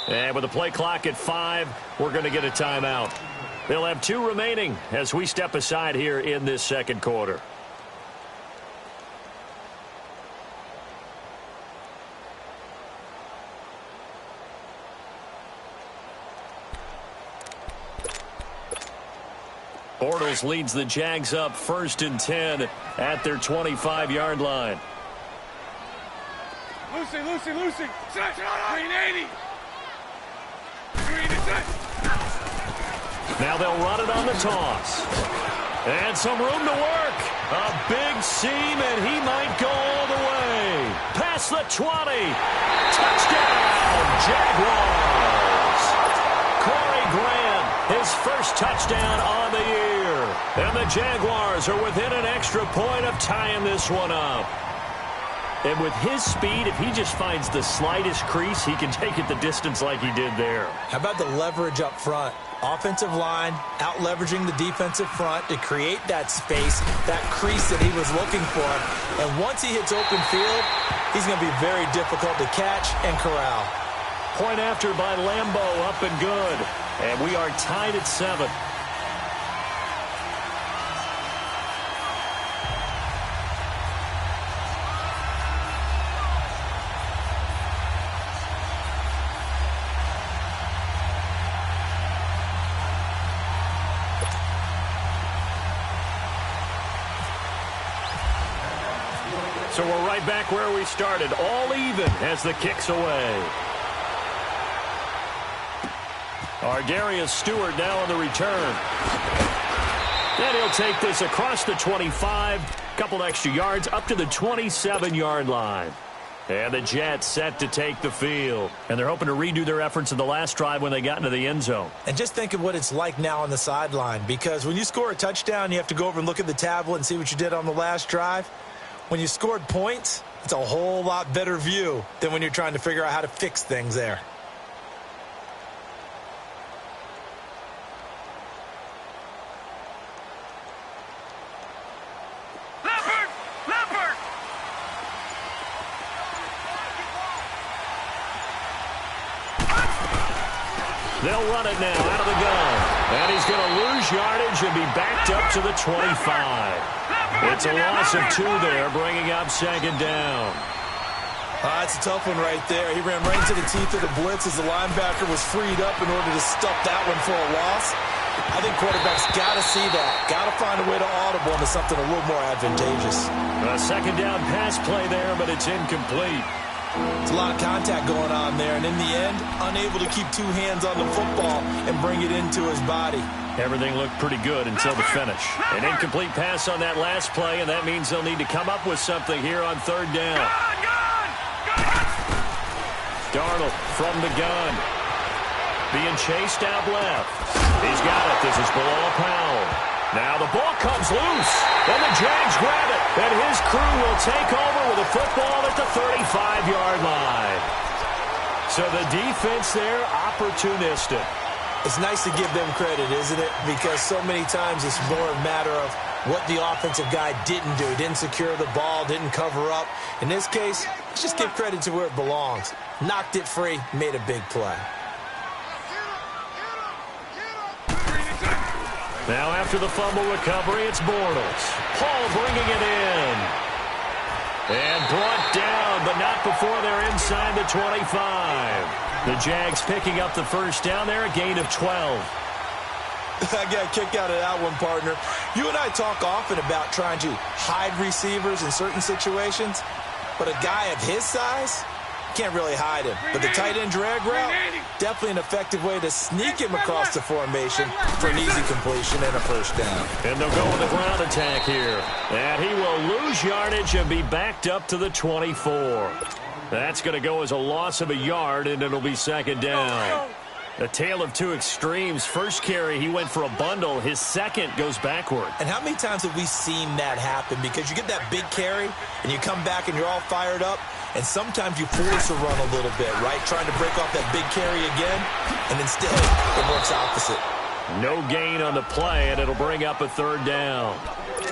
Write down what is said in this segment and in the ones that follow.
And with the play clock at 5, we're going to get a timeout. They'll have 2 remaining as we step aside here in this second quarter. Bortles leads the Jags up 1st and 10 at their 25-yard line. Lucy. Set. Green 80. Green is set. Now they'll run it on the toss. And some room to work. A big seam, and he might go all the way. Past the 20. Touchdown, Jaguars. Corey Grant, his first touchdown on the year. And the Jaguars are within an extra point of tying this one up. And with his speed, if he just finds the slightest crease, he can take it the distance like he did there. How about the leverage up front? Offensive line out-leveraging the defensive front to create that space, that crease that he was looking for. And once he hits open field, he's going to be very difficult to catch and corral. Point after by Lambo, up and good. And we are tied at 7. So we're right back where we started, all even as the kick's away. Darius Stewart now on the return. And he'll take this across the 25, couple extra yards up to the 27-yard line. And the Jets set to take the field. And they're hoping to redo their efforts in the last drive when they got into the end zone. And just think of what it's like now on the sideline, because when you score a touchdown, you have to go over and look at the tablet and see what you did on the last drive. When you scored points, it's a whole lot better view than when you're trying to figure out how to fix things there. They'll run it now out of the gun. And he's going to lose yardage and be backed up to the 25. It's a loss of 2 there, bringing up 2nd down. That's a tough one right there. He ran right into the teeth of the blitz as the linebacker was freed up in order to stuff that one for a loss. I think quarterbacks got to see that. Got to find a way to audible into something a little more advantageous. A 2nd down pass play there, but it's incomplete. It's a lot of contact going on there, and in the end, unable to keep 2 hands on the football and bring it into his body. Everything looked pretty good until the finish. An incomplete pass on that last play, and that means they'll need to come up with something here on 3rd down. Darnold from the gun. Being chased out left. He's got it. This is below a pound. Now the ball comes loose, and the Jags grab it, and his crew will take over with the football at the 35-yard line. So the defense there, opportunistic. It's nice to give them credit, isn't it? Because so many times it's more a matter of what the offensive guy didn't do. Didn't secure the ball, didn't cover up. In this case, let's just give credit to where it belongs. Knocked it free, made a big play. Now after the fumble recovery, it's Bortles. Paul bringing it in. And brought down, but not before they're inside the 25. The Jags picking up the 1st down there, a gain of 12. I got a kick out of that one, partner. You and I talk often about trying to hide receivers in certain situations, but a guy of his size can't really hide him. But the tight end drag route, definitely an effective way to sneak him across the formation for an easy completion and a 1st down. And they'll go with the ground attack here. And he will lose yardage and be backed up to the 24. That's going to go as a loss of a yard, and it'll be 2nd down. A tale of 2 extremes. First carry, he went for a bundle. His second goes backward. And how many times have we seen that happen? Because you get that big carry, and you come back and you're all fired up, and sometimes you force a run a little bit, right? Trying to break off that big carry again, and instead it works opposite. No gain on the play, and it'll bring up a 3rd down.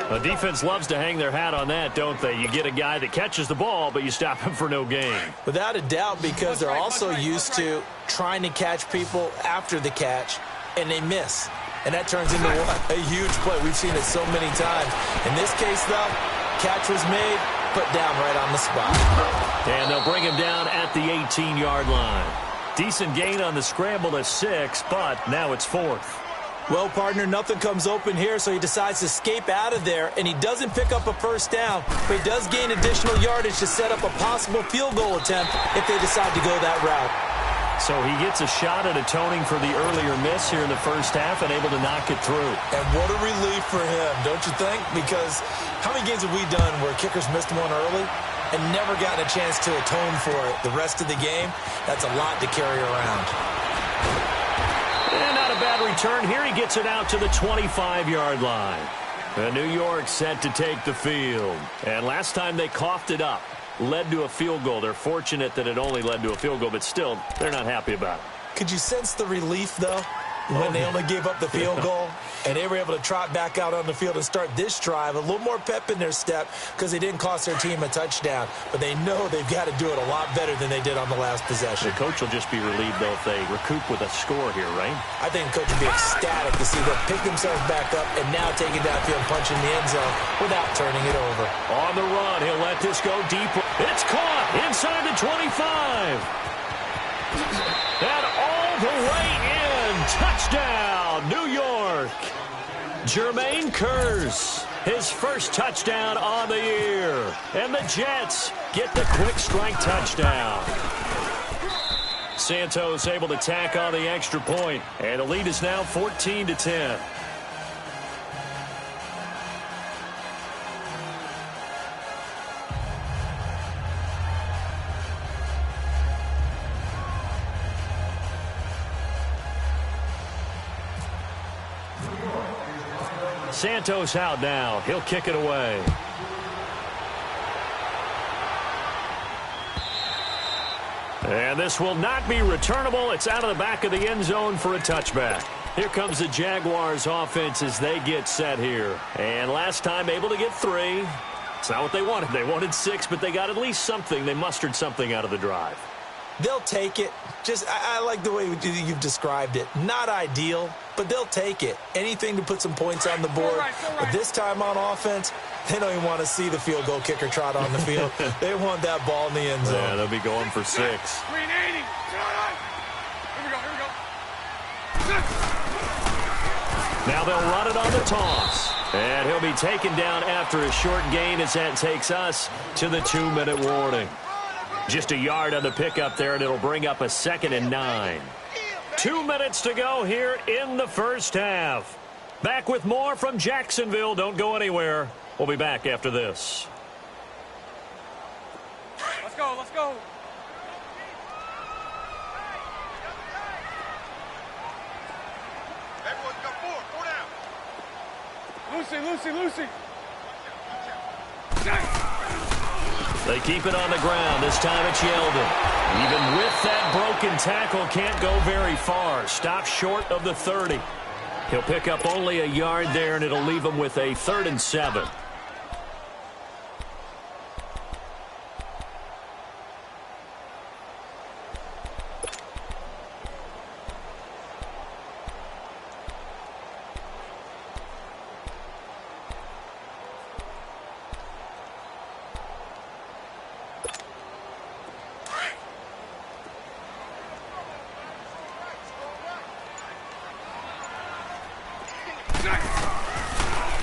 The defense loves to hang their hat on that, don't they? You get a guy that catches the ball, but you stop him for no gain. Without a doubt, because they're also used to trying to catch people after the catch, and they miss. And that turns into what? A huge play. We've seen it so many times. In this case, though, catch was made, put down right on the spot. And they'll bring him down at the 18-yard line. Decent gain on the scramble to 6, but now it's 4th. Well, partner, nothing comes open here, so he decides to escape out of there, and he doesn't pick up a first down, but he does gain additional yardage to set up a possible field goal attempt if they decide to go that route. So he gets a shot at atoning for the earlier miss here in the first half and able to knock it through. And what a relief for him, don't you think? Because how many games have we done where kickers missed one early and never gotten a chance to atone for it the rest of the game? That's a lot to carry around. And not a bad return here. He gets it out to the 25-yard line. And New York set to take the field. And last time they coughed it up, led to a field goal. They're fortunate that it only led to a field goal, but still, they're not happy about it. Could you sense the relief, though, when they only gave up the field goal? And they were able to trot back out on the field and start this drive. A little more pep in their step because they didn't cost their team a touchdown. But they know they've got to do it a lot better than they did on the last possession. The coach will just be relieved, though, if they recoup with a score here, right? I think the coach will be ecstatic to see them pick themselves back up and now take it downfield, punching the end zone without turning it over. On the run, he'll let this go deep. It's caught inside the 25. And all the way in. Touchdown, New York. Jermaine Kearse, his first touchdown on the year. And the Jets get the quick strike touchdown. Santos able to tack on the extra point. And the lead is now 14-10. Santos out now. He'll kick it away. And this will not be returnable. It's out of the back of the end zone for a touchback. Here comes the Jaguars offense as they get set here. And last time able to get 3. It's not what they wanted. They wanted 6, but they got at least something. They mustered something out of the drive. They'll take it. I like the way you've described it. Not ideal, but they'll take it. Anything to put some points on the board. But this time on offense, they don't even want to see the field goal kicker trot on the field. They want that ball in the end zone. Yeah, they'll be going for 6. 380. Here we go. Now they'll run it on the toss. And he'll be taken down after a short gain as that takes us to the 2-minute warning. Just a yard on the pickup there, and it'll bring up a 2nd and 9. 2 minutes to go here in the first half. Back with more from Jacksonville. Don't go anywhere. We'll be back after this. Let's go, let's go. Everyone's got 4 down. Lucy. They keep it on the ground. This time it's Yeldon. Even with that broken tackle, can't go very far. Stops short of the 30. He'll pick up only a yard there, and it'll leave him with a 3rd and 7.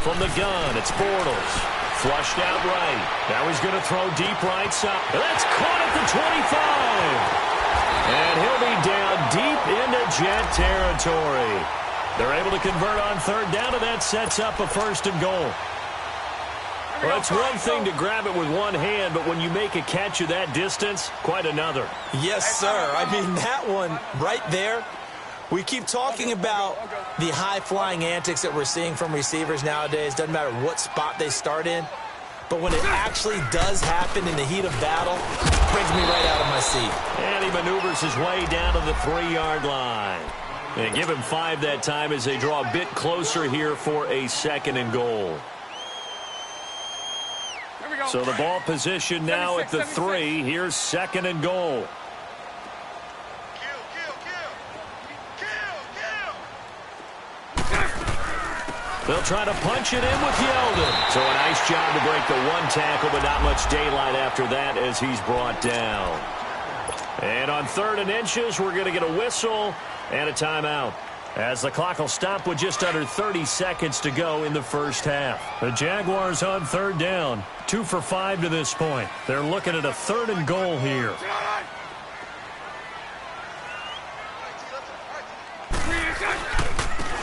From the gun, it's Bortles. Flushed out right. Now he's going to throw deep right side. That's caught at the 25. And he'll be down deep into Jet territory. They're able to convert on 3rd down, and that sets up a 1st and goal. Well, it's one thing to grab it with one hand, but when you make a catch of that distance, quite another. Yes, sir. I mean, that one right there. We keep talking about the high-flying antics that we're seeing from receivers nowadays. Doesn't matter what spot they start in. But when it actually does happen in the heat of battle, it brings me right out of my seat. And he maneuvers his way down to the 3-yard line. And give him 5 that time as they draw a bit closer here for a 2nd and goal. go. So the ball position now at the 3. Here's 2nd and goal. They'll try to punch it in with Yeldon. So a nice job to break the 1 tackle, but not much daylight after that as he's brought down. And on 3rd and inches, we're going to get a whistle and a timeout, as the clock will stop with just under 30 seconds to go in the first half. The Jaguars on 3rd down, 2 for 5 to this point. They're looking at a 3rd and goal here.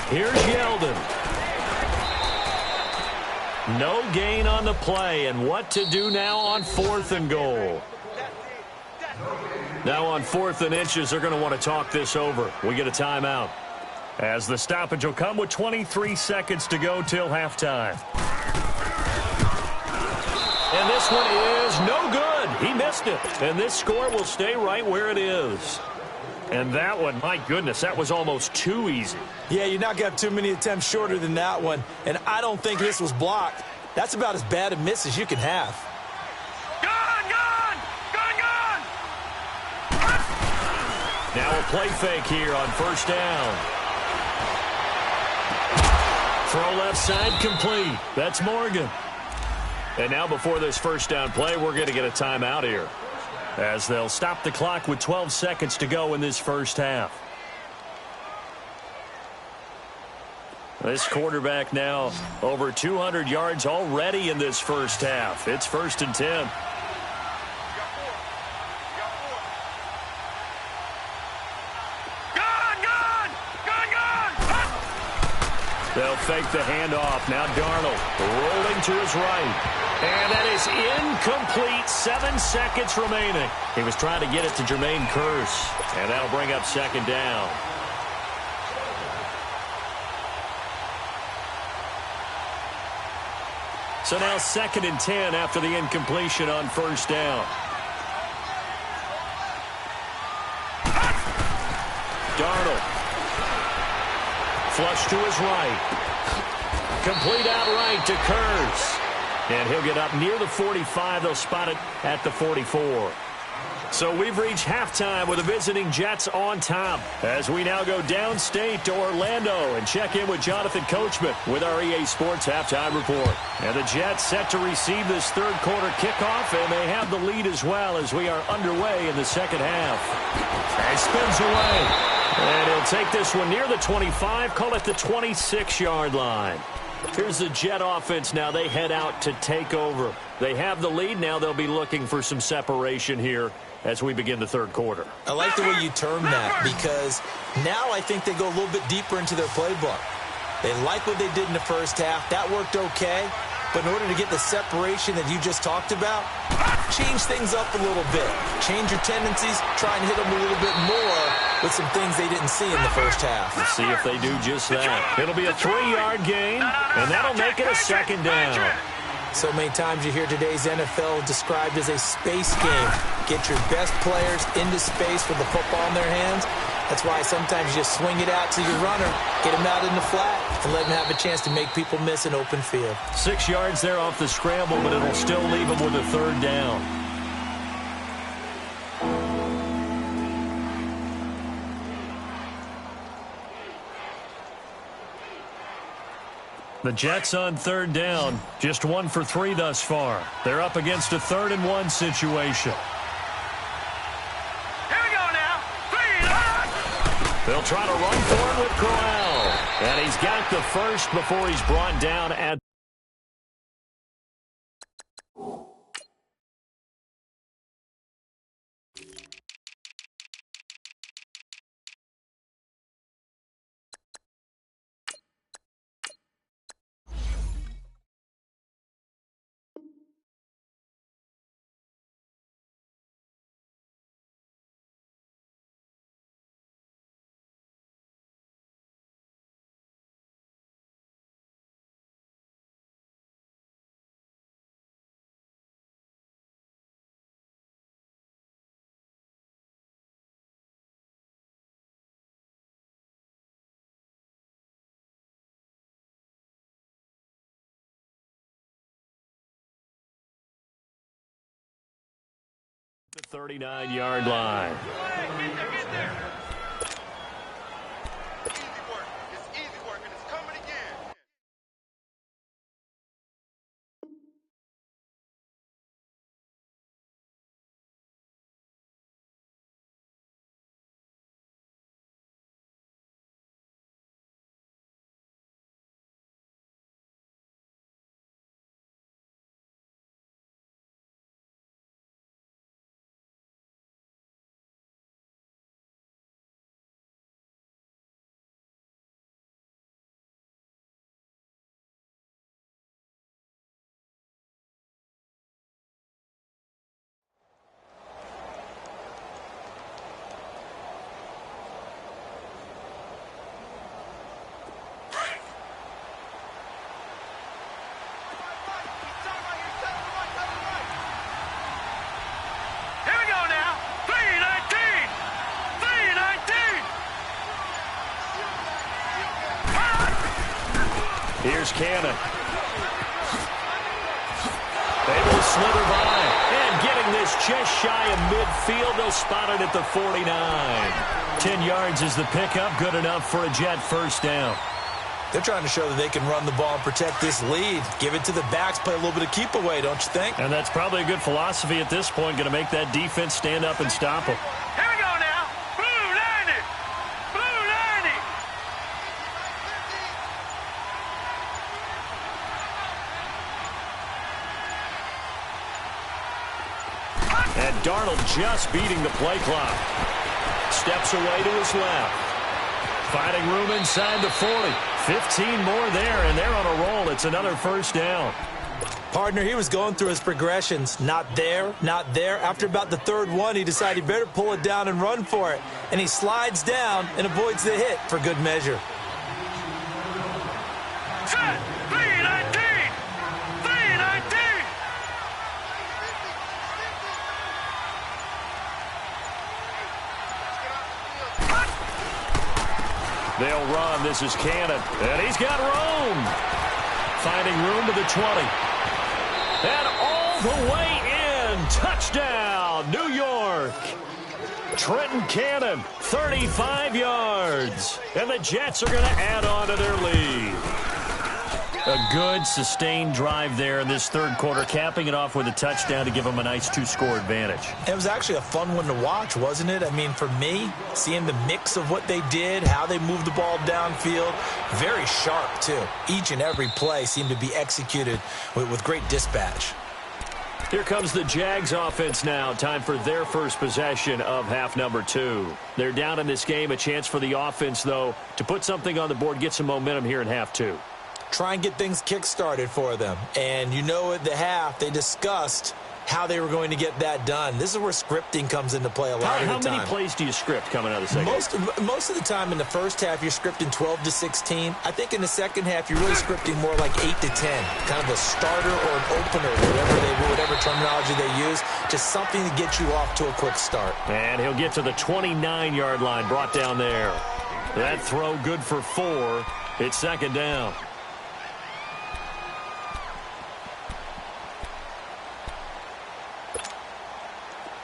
Here's Yeldon. No gain on the play, and what to do now on 4th and goal. Now on 4th and inches, they're going to want to talk this over. We get a timeout, as the stoppage will come with 23 seconds to go till halftime. And this one is no good. He missed it, and this score will stay right where it is. And that one, my goodness, that was almost too easy. Yeah, you're not going to have too many attempts shorter than that one, and I don't think this was blocked. That's about as bad a miss as you can have. Now a play fake here on 1st down. Throw left side complete. That's Morgan. And now before this 1st down play, we're going to get a timeout here, as they'll stop the clock with 12 seconds to go in this first half. This quarterback now over 200 yards already in this first half. It's 1st and 10. They'll fake the handoff. Now Darnold rolling to his right. And that is incomplete. 7 seconds remaining. He was trying to get it to Jermaine Kearse. And that'll bring up 2nd down. So now 2nd and 10 after the incompletion on 1st down. Darnold. Flush to his right. Complete outright to Kearse. And he'll get up near the 45. They'll spot it at the 44. So we've reached halftime with the visiting Jets on top, as we now go downstate to Orlando and check in with Jonathan Coachman with our EA Sports Halftime Report. And the Jets set to receive this 3rd quarter kickoff, and they have the lead as well as we are underway in the 2nd half. And spins away. And he'll take this one near the 25, call it the 26-yard line. Here's the Jet offense now. They head out to take over. They have the lead. Now they'll be looking for some separation here as we begin the 3rd quarter. I like the way you term that, because now I think they go a little bit deeper into their playbook. They like what they did in the first half. That worked okay. But in order to get the separation that you just talked about, change things up a little bit. Change your tendencies. Try and hit them a little bit more with some things they didn't see in the first half. Let's see if they do just that. It'll be a 3-yard gain, and that'll make it a 2nd down. So many times you hear today's NFL described as a space game. Get your best players into space with the football in their hands. That's why sometimes you just swing it out to your runner, get him out in the flat, and let him have a chance to make people miss an open field. 6 yards there off the scramble, but it'll still leave him with a 3rd down. The Jets on 3rd down, just 1 for 3 thus far. They're up against a 3rd and 1 situation. Here we go now. 3. They'll try to run for him with Corral. And he's got the first before he's brought down at 39-yard line. Get there. Easy work. It's easy work, and it's coming again. Here's Cannon. Able to slither by. And getting this just shy of midfield. They'll spot it at the 49. 10 yards is the pickup. Good enough for a Jet first down. They're trying to show that they can run the ball and protect this lead. Give it to the backs, play a little bit of keep away, don't you think? And that's probably a good philosophy at this point. Going to make that defense stand up and stop them. Here we go now. Blue 90. Blue 90. And Darnold just beating the play clock. Steps away to his left. Finding room inside the 40. 15 more there, and they're on a roll. It's another first down. Partner, he was going through his progressions. Not there, not there. After about the third one, he decided he better pull it down and run for it. And he slides down and avoids the hit for good measure. Set. 319. 319. They'll run. This is Cannon. And he's got room. Finding room to the 20. And all the way in. Touchdown, New York. Trenton Cannon, 35 yards. And the Jets are going to add on to their lead. A good, sustained drive there in this third quarter, capping it off with a touchdown to give them a nice two-score advantage. It was actually a fun one to watch, wasn't it? I mean, for me, seeing the mix of what they did, how they moved the ball downfield, very sharp, too. Each and every play seemed to be executed with great dispatch. Here comes the Jags offense now. Time for their first possession of half number 2. They're down in this game. A chance for the offense, though, to put something on the board, get some momentum here in half 2. Try and get things kick-started for them. And you know at the half, they discussed how they were going to get that done. This is where scripting comes into play a lot of the time. How many plays do you script coming out of the second half? Most of the time in the first half, you're scripting 12 to 16. I think in the second half, you're really scripting more like 8 to 10. Kind of a starter or an opener, whatever terminology they use. Just something to get you off to a quick start. And he'll get to the 29-yard line, brought down there. That throw good for 4. It's second down.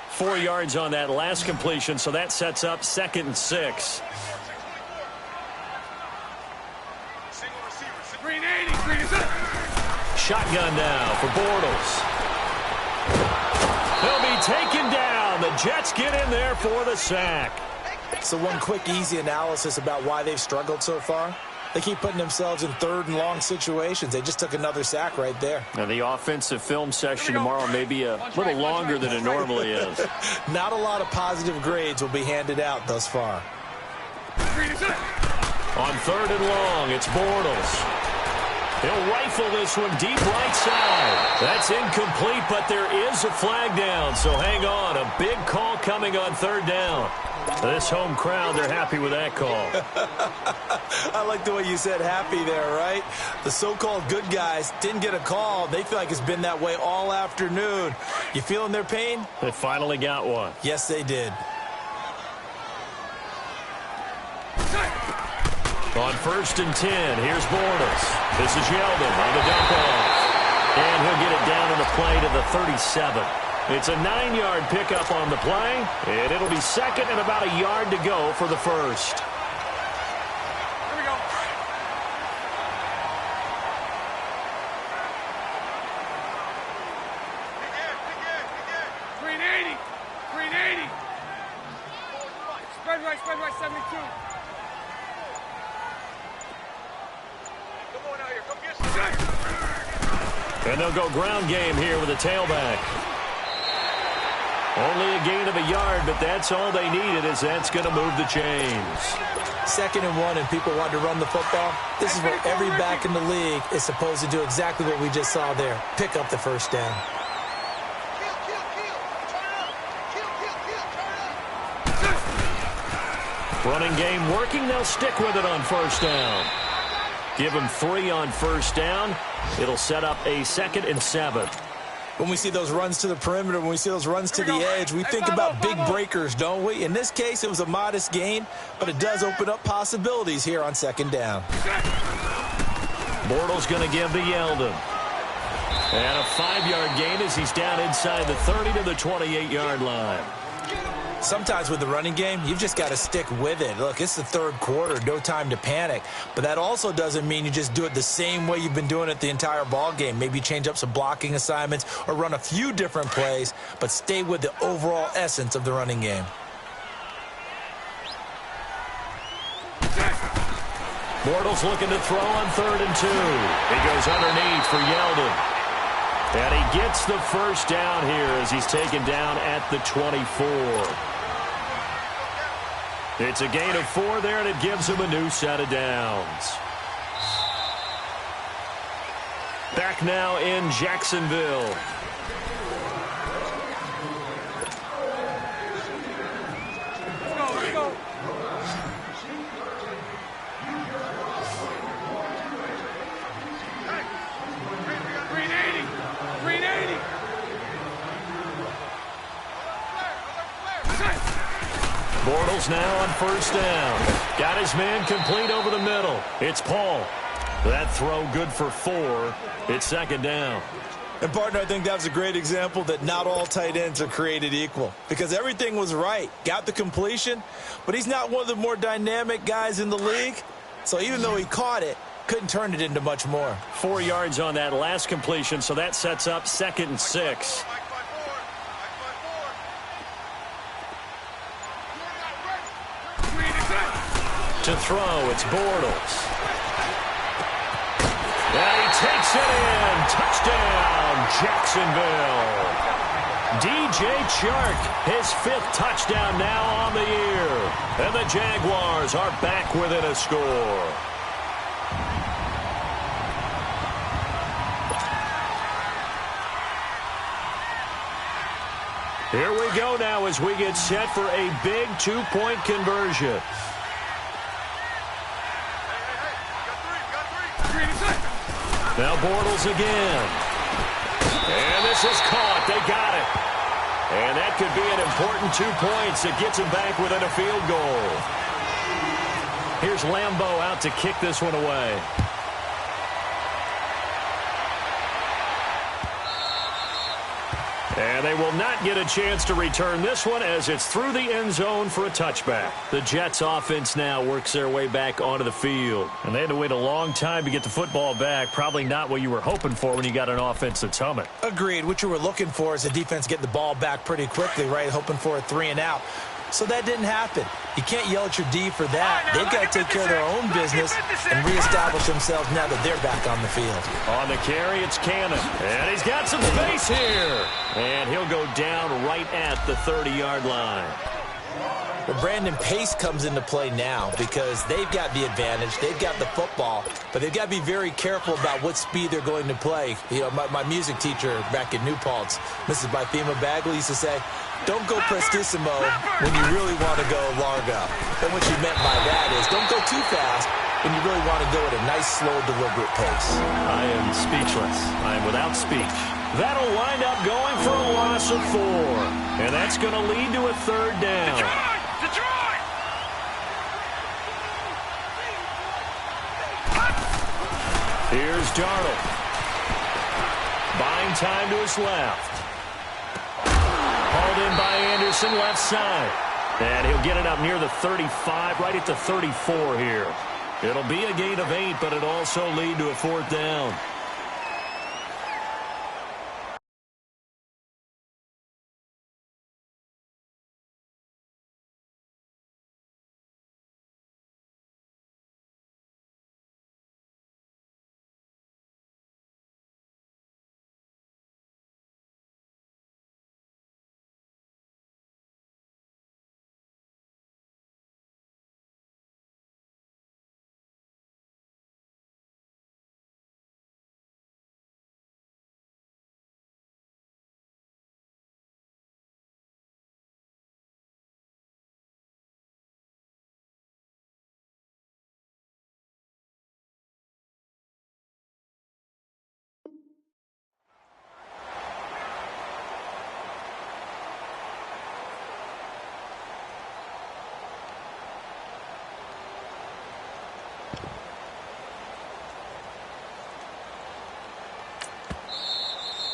Four yards on that last completion, so that sets up 2nd and 6. Shotgun now for Bortles. He'll be taken down. The Jets get in there for the sack. So one quick, easy analysis about why they've struggled so far. They keep putting themselves in third and long situations. They just took another sack right there. Now, the offensive film session tomorrow may be a little longer than it normally is. Not a lot of positive grades will be handed out thus far. On 3rd and long, it's Bortles. He'll rifle this one deep right side. That's incomplete, but there is a flag down, so hang on. A big call coming on 3rd down. This home crowd, they're happy with that call. I like the way you said happy there, right? The so-called good guys didn't get a call. They feel like it's been that way all afternoon. You feeling their pain? They finally got one. Yes, they did. On 1st and 10, here's Bortles. This is Yeldon on the dump off. And he'll get it down on the play to the 37. It's a 9-yard pickup on the play, and it'll be second and about a yard to go for the first. Here we go. Green 80. Green 80. Spread right, 72. Come on out here. Come get some. And they'll go ground game here with a tailback. Only a gain of a yard, but that's all they needed, as that's going to move the chains. 2nd and 1, and people want to run the football. This is where every back in the league is supposed to do exactly what we just saw there. Pick up the first down. Running game working. They'll stick with it on first down. Give them 3 on first down. It'll set up a 2nd and 7. When we see those runs to the perimeter, when we see those runs to the edge, we think about big breakers, don't we? In this case, it was a modest gain, but it does open up possibilities here on 2nd down. Bortles going to give to Yeldon. And a 5-yard gain as he's down inside the 30 to the 28-yard line. Sometimes with the running game, you've just got to stick with it. Look, it's the 3rd quarter, no time to panic. But that also doesn't mean you just do it the same way you've been doing it the entire ball game. Maybe change up some blocking assignments or run a few different plays, but stay with the overall essence of the running game. Bortles looking to throw on 3rd and 2. He goes underneath for Yeldon. And he gets the first down here as he's taken down at the 24. It's a gain of 4 there, and it gives him a new set of downs. Back now in Jacksonville. Let's go. Green 80. Green 80. Bortles now on first down. Got his man complete over the middle. It's Paul. That throw good for 4. It's 2nd down. And, partner, I think that was a great example that not all tight ends are created equal, because everything was right. Got the completion, but he's not one of the more dynamic guys in the league. So even though he caught it, couldn't turn it into much more. 4 yards on that last completion, so that sets up 2nd and 6. To throw, it's Bortles. And he takes it in. Touchdown, Jacksonville. DJ Chark, his 5th touchdown now on the year. And the Jaguars are back within a score. Here we go now as we get set for a big 2-point conversion. Now Bortles again. And this is caught. They got it. And that could be an important 2 points. It gets him back within a field goal. Here's Lambeau out to kick this one away. And they will not get a chance to return this one as it's through the end zone for a touchback. The Jets offense now works their way back onto the field. And they had to wait a long time to get the football back. Probably not what you were hoping for when you got an offense that's humming. Agreed. What you were looking for is the defense getting the ball back pretty quickly, right? Hoping for a 3 and out. So that didn't happen. You can't yell at your D for that. They've got to take care of their own business and reestablish themselves now that they're back on the field. On the carry, it's Cannon. And he's got some space here. And he'll go down right at the 30-yard line. Well, Brandon, pace comes into play now because they've got the advantage. They've got the football, but they've got to be very careful about what speed they're going to play. You know, my music teacher back in New Paltz, Mrs. Bythema Bagley, used to say, don't go prestissimo when you really want to go largo. And what she meant by that is don't go too fast when you really want to go at a nice, slow, deliberate pace. I am speechless. I am without speech. That'll wind up going for a loss of 4. And that's going to lead to a 3rd down. Detroit! Here's Darnold. Buying time to his left. Hauled in by Anderson, left side. And he'll get it up near the 35, right at the 34 here. It'll be a gain of 8, but it'll also lead to a 4th down.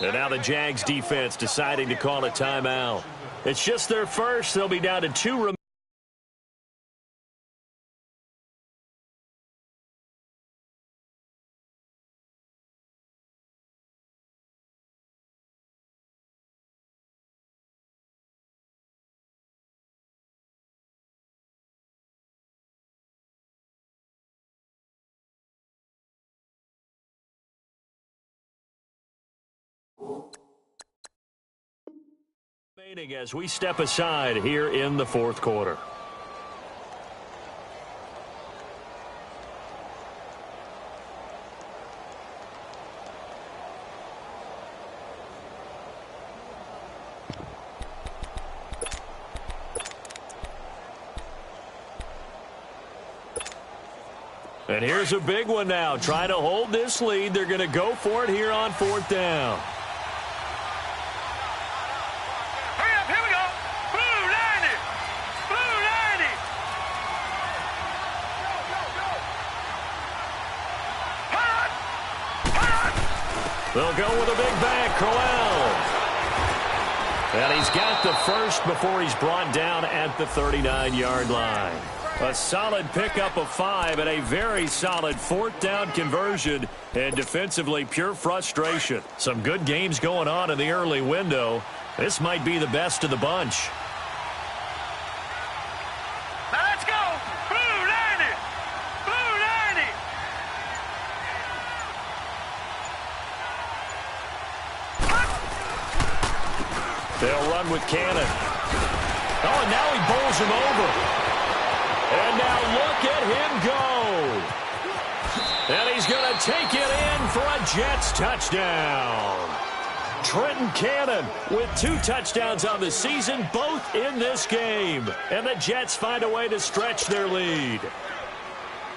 And now the Jags defense deciding to call a timeout. It's just their first. They'll be down to 2 remaining. As we step aside here in the 4th quarter. And here's a big one now. Trying to hold this lead. They're going to go for it here on 4th down. They'll go with a big back, Crowell. And he's got the first before he's brought down at the 39-yard line. A solid pickup of 5 and a very solid 4th down conversion. And defensively, pure frustration. Some good games going on in the early window. This might be the best of the bunch. Now let's go. Blue 90. Blue 90. They'll run with Cannon. Oh, and now he bowls him over. And now look at him go. And he's going to take it in for a Jets touchdown. Trenton Cannon with 2 touchdowns on the season, both in this game. And the Jets find a way to stretch their lead.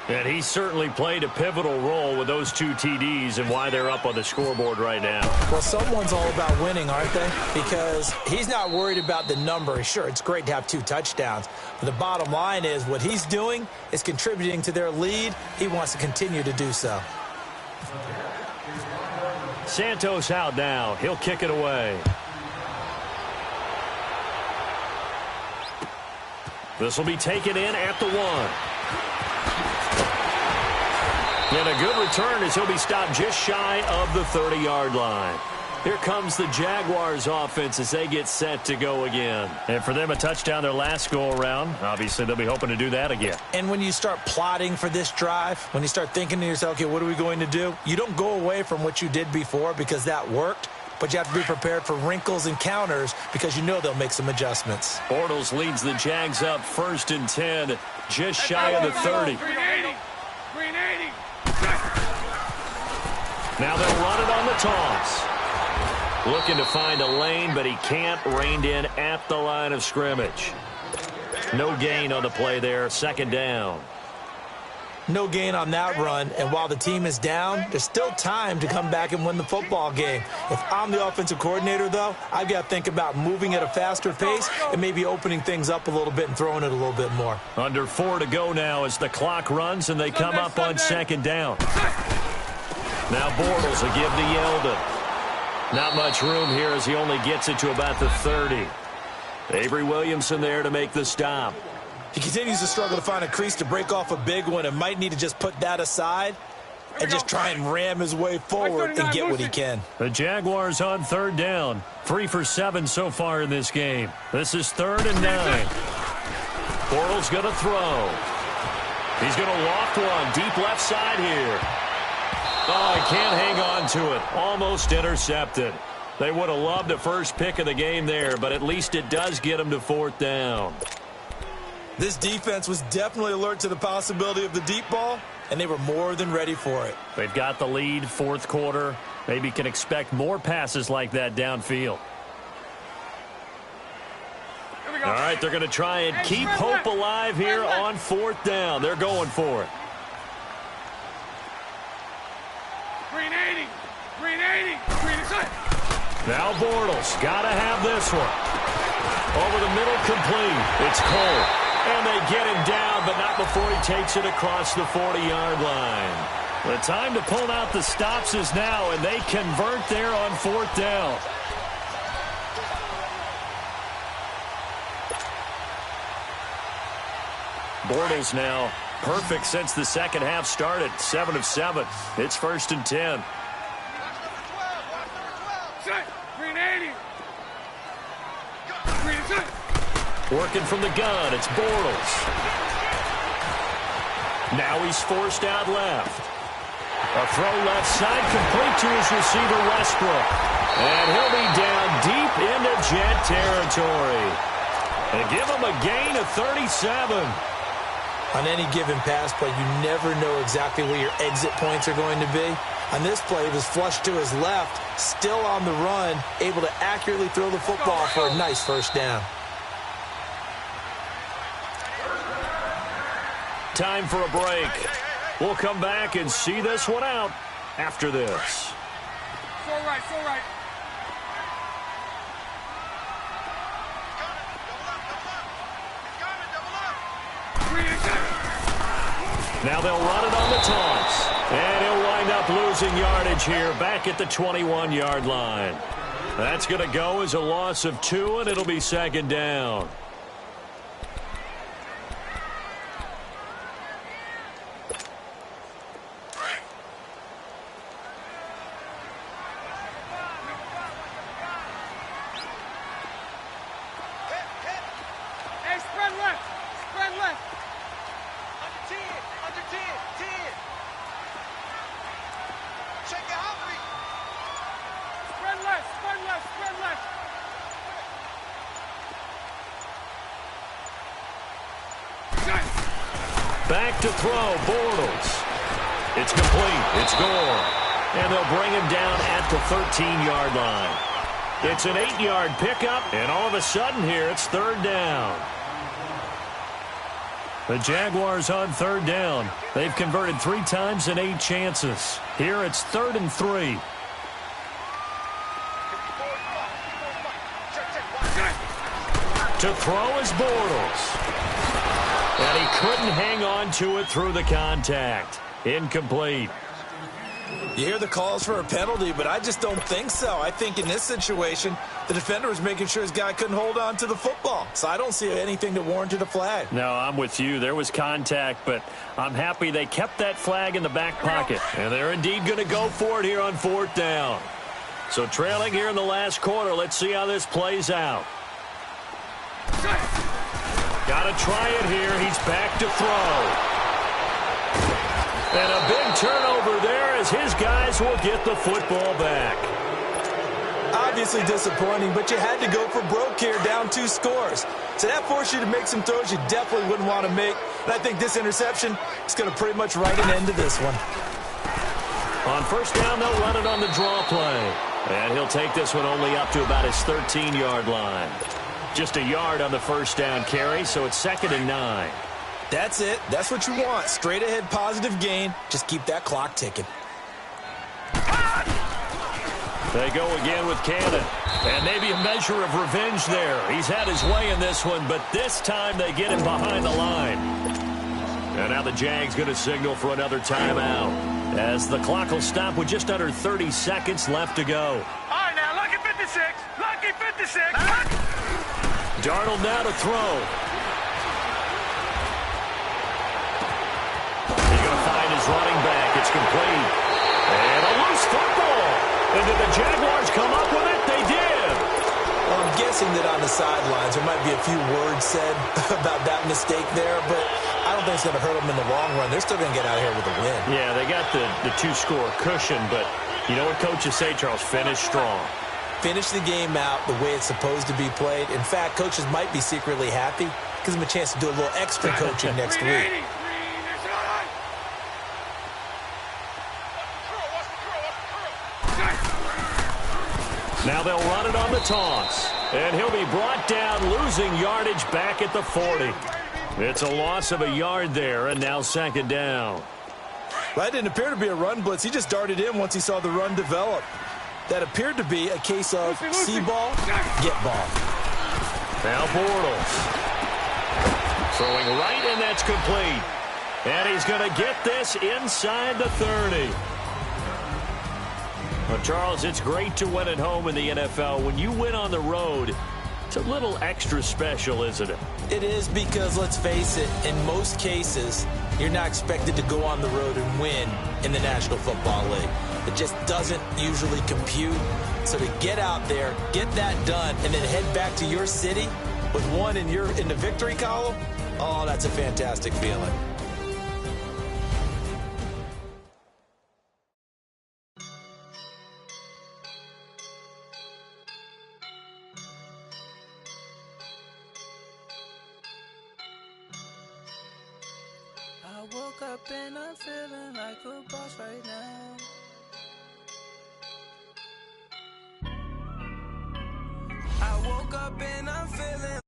And he certainly played a pivotal role with those 2 TDs and why they're up on the scoreboard right now. Well, someone's all about winning, aren't they? Because he's not worried about the number. Sure, it's great to have 2 touchdowns. But the bottom line is what he's doing is contributing to their lead. He wants to continue to do so. Santos out now. He'll kick it away. This will be taken in at the 1. And a good return as he'll be stopped just shy of the 30-yard line. Here comes the Jaguars offense as they get set to go again. And for them, a touchdown their last go-around. Obviously, they'll be hoping to do that again. And when you start plotting for this drive, when you start thinking to yourself, okay, what are we going to do? You don't go away from what you did before because that worked. But you have to be prepared for wrinkles and counters because you know they'll make some adjustments. Bortles leads the Jags up 1st and 10, just shy of the 30. 380. 380. Now they'll run it on the toss. Looking to find a lane, but he can't. Reined in at the line of scrimmage. No gain on the play there. 2nd down. No gain on that run, and while the team is down, there's still time to come back and win the football game. If I'm the offensive coordinator, though, I've got to think about moving at a faster pace and maybe opening things up a little bit and throwing it a little bit more. Under 4 to go now as the clock runs and they come up on 2nd down. Now Bortles will give to Yeldon. Not much room here as he only gets it to about the 30. Avery Williamson there to make the stop. He continues to struggle to find a crease to break off a big one and might need to just put that aside and just try and ram his way forward and get what he can. The Jaguars on third down. 3 for 7 so far in this game. This is 3rd and 9. Bortles going to throw. He's going to loft one deep left side here. Oh, he can't hang on to it. Almost intercepted. They would have loved a first pick of the game there, but at least it does get them to 4th down. This defense was definitely alert to the possibility of the deep ball, and they were more than ready for it. They've got the lead, 4th quarter. Maybe can expect more passes like that downfield. All right, they're going to try and keep hope alive here on 4th down. They're going for it. 380, 380, 380. Now Bortles, got to have this one. Over the middle, complete. It's Cole. And they get him down, but not before he takes it across the 40-yard line. The time to pull out the stops is now, and they convert there on 4th down. Bortles now perfect since the second half started. 7 of 7. It's 1st and 10. 380. 380. Working from the gun, it's Bortles. Now he's forced out left. A throw left side, complete to his receiver, Westbrook. And he'll be down deep into Jet territory. And give him a gain of 37. On any given pass play, you never know exactly where your exit points are going to be. On this play, it was flushed to his left, still on the run, able to accurately throw the football for a nice first down. Time for a break. We'll come back and see this one out after this. So right, so right. Now they'll run it on the toss. And he'll wind up losing yardage here back at the 21-yard line. That's going to go as a loss of 2, and it'll be 2nd down. Hey, spread left. Spread left. Under 10. Under 10. 10. Check it out, me. Spread left. Spread left. Spread left. Back to throw, Bortles. It's complete. It's gone. And they'll bring him down at the 13-yard line. It's an 8-yard pickup, and all of a sudden here, it's 3rd down. The Jaguars on 3rd down. They've converted 3 times in 8 chances. Here it's 3rd and 3. To throw is Bortles. And he couldn't hang on to it through the contact. Incomplete. You hear the calls for a penalty, but I just don't think so. I think in this situation, the defender was making sure his guy couldn't hold on to the football. So I don't see anything that warranted a flag. No, I'm with you. There was contact, but I'm happy they kept that flag in the back pocket. And they're indeed going to go for it here on 4th down. So trailing here in the last quarter, let's see how this plays out. Got to try it here. He's back to throw. And a big turnover there as his guys will get the football back. Obviously disappointing, but you had to go for broke here, down 2 scores. So that forced you to make some throws you definitely wouldn't want to make. And I think this interception is going to pretty much write an end to this one. On 1st down, they'll run it on the draw play. And he'll take this one only up to about his 13-yard line. Just a yard on the 1st down carry, so it's 2nd and 9. That's it. That's what you want. Straight ahead positive gain. Just keep that clock ticking. They go again with Cannon. And maybe a measure of revenge there. He's had his way in this one, but this time they get him behind the line. And now the Jags going to signal for another timeout, as the clock will stop with just under 30 seconds left to go. All right, now, lucky 56. Lucky 56. Darnold now to throw. He's going to find his running back. It's complete. And a loose football. And did the Jaguars come up with it? They did. Well, I'm guessing that on the sidelines there might be a few words said about that mistake there, but I don't think it's going to hurt them in the long run. They're still going to get out of here with a win. Yeah, they got the two-score cushion, but you know what coaches say, Charles? Finish strong. Finish the game out the way it's supposed to be played. In fact, coaches might be secretly happy. Gives them a chance to do a little extra coaching next week. Now they'll run it on the toss. And he'll be brought down, losing yardage back at the 40. It's a loss of a yard there, and now second down. Well, that didn't appear to be a run blitz. He just darted in once he saw the run develop. That appeared to be a case of see ball, get ball. Now Bortles. Throwing right, and that's complete. And he's going to get this inside the 30. Well, Charles, it's great to win at home in the NFL. When you win on the road, it's a little extra special, isn't it? It is because, let's face it, in most cases, you're not expected to go on the road and win in the National Football League. It just doesn't usually compute. So to get out there, get that done, and then head back to your city with one in the victory column, oh, that's a fantastic feeling. I woke up and I'm feeling like a boss right now. I woke up and I'm feeling